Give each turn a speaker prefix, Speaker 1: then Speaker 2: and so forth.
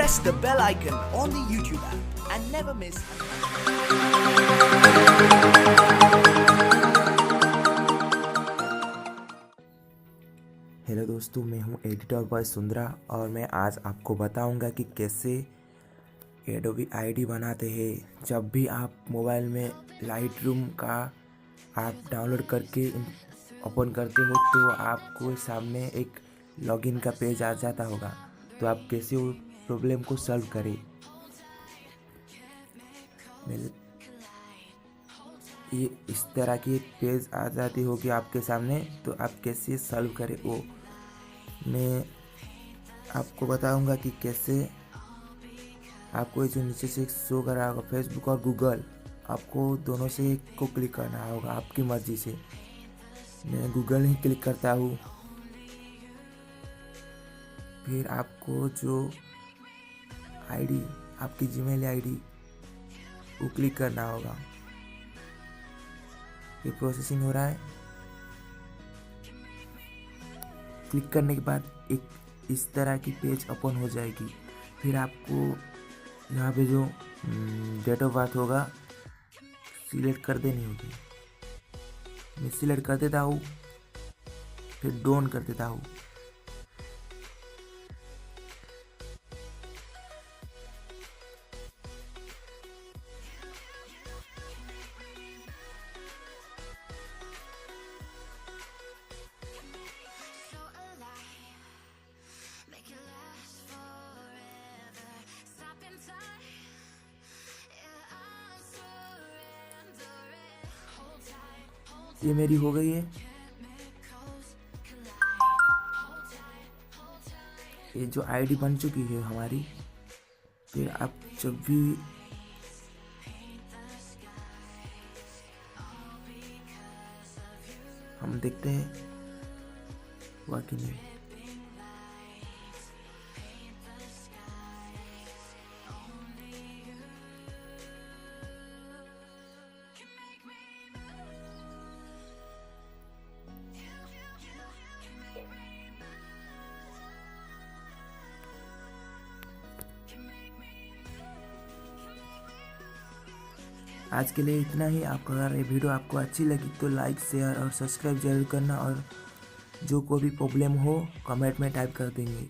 Speaker 1: press the bell icon on the YouTube app and never miss.
Speaker 2: Hello दोस्तों, मैं हूं editor boy सुंदरा और मैं आज आपको बताऊंगा कि कैसे एडोबी आईडी बनाते हैं। जब भी आप मोबाइल में लाइटरूम का आप डाउनलोड करके ओपन करते हो तो आपको सामने एक लॉगिन का पेज आ जाता होगा। तो आप कैसे वो प्रॉब्लम को सॉल्व करें, ये इस तरह की एक पेज आ जाती होगी आपके सामने। तो आप कैसे सॉल्व करें वो मैं आपको बताऊंगा कि कैसे। आपको जो नीचे से शो कर रहा होगा फेसबुक और गूगल, आपको दोनों से एक को क्लिक करना होगा आपकी मर्जी से। मैं गूगल ही क्लिक करता हूँ। फिर आपको जो आईडी, आपकी जीमेल आईडी वो क्लिक करना होगा। ये प्रोसेसिंग हो रहा है। क्लिक करने के बाद एक इस तरह की पेज ओपन हो जाएगी। फिर आपको यहाँ पे जो डेट ऑफ बर्थ होगा सिलेक्ट कर देनी होगी। मैं सिलेक्ट कर देता हूँ, फिर डोन कर देता हूँ। ये मेरी हो गई है। ये जो आईडी बन चुकी है हमारी। फिर आप जब भी हम देखते हैं हुआ कि नहीं। आज के लिए इतना ही। आपको अगर ये वीडियो आपको अच्छी लगी तो लाइक, शेयर और सब्सक्राइब जरूर करना। और जो कोई भी प्रॉब्लम हो कमेंट में टाइप कर देंगे।